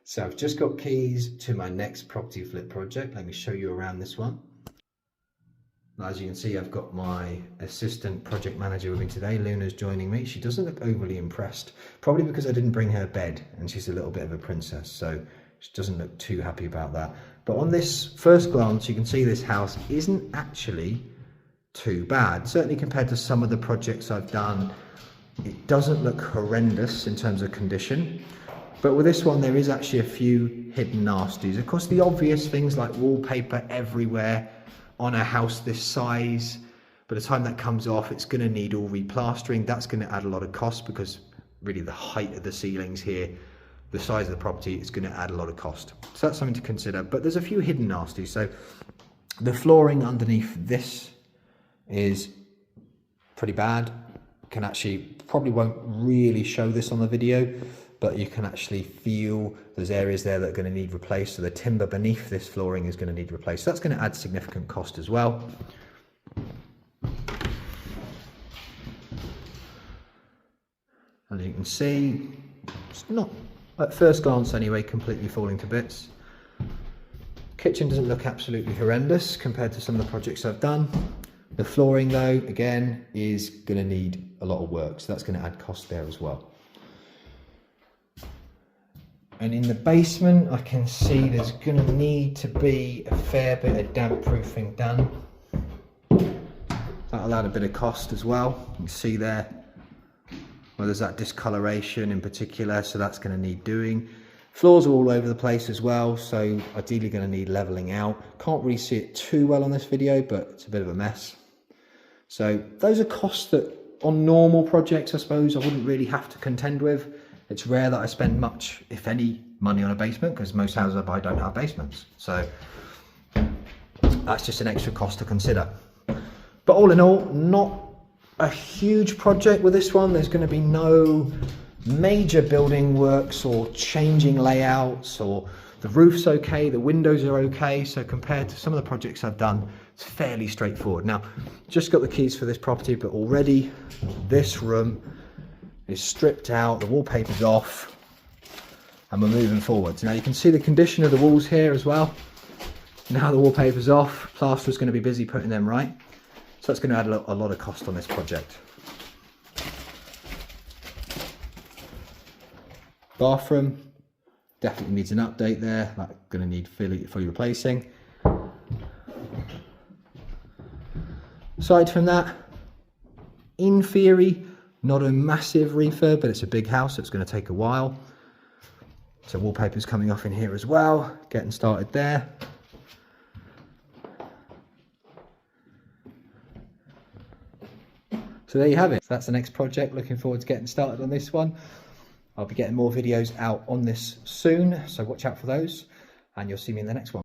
So I've just got keys to my next property flip project. Let me show you around this one. As you can see, I've got my assistant project manager with me today. Luna's joining me. She doesn't look overly impressed, probably because I didn't bring her bed and she's a little bit of a princess, so she doesn't look too happy about that. But on this first glance, you can see this house isn't actually too bad. Certainly compared to some of the projects I've done, it doesn't look horrendous in terms of condition. But with this one, there is actually a few hidden nasties. Of course, the obvious things like wallpaper everywhere on a house this size. By the time that comes off, it's going to need all replastering. That's going to add a lot of cost because really the height of the ceilings here, the size of the property, is going to add a lot of cost. So that's something to consider. But there's a few hidden nasties. So the flooring underneath this is pretty bad. Can actually, probably won't really show this on the video, but you can actually feel there's areas there that are going to need replaced. So the timber beneath this flooring is going to need replaced. So that's going to add significant cost as well. As you can see, it's not, at first glance anyway, completely falling to bits. Kitchen doesn't look absolutely horrendous compared to some of the projects I've done. The flooring though, again, is going to need a lot of work. So that's going to add cost there as well. And in the basement, I can see there's going to need to be a fair bit of damp proofing done. That'll add a bit of cost as well. You can see there, well, there's that discoloration in particular, so that's going to need doing. Floors are all over the place as well, so ideally going to need leveling out. Can't really see it too well on this video, but it's a bit of a mess. So those are costs that on normal projects, I suppose, I wouldn't really have to contend with. It's rare that I spend much, if any, money on a basement because most houses I buy don't have basements. So that's just an extra cost to consider. But all in all, not a huge project with this one. There's going to be no major building works or changing layouts, or the roof's okay, the windows are okay. So compared to some of the projects I've done, it's fairly straightforward. Now, just got the keys for this property, but already this room is stripped out, the wallpaper's off, and we're moving forwards. Now you can see the condition of the walls here as well. Now the wallpaper's off, plaster's going to be busy putting them right. So that's going to add a lot of cost on this project. Bathroom definitely needs an update there. That's going to need fully replacing. Aside from that, in theory, not a massive refurb, but it's a big house, so it's going to take a while. So wallpaper's coming off in here as well, getting started there. So there you have it. That's the next project. Looking forward to getting started on this one. I'll be getting more videos out on this soon, so watch out for those, and you'll see me in the next one.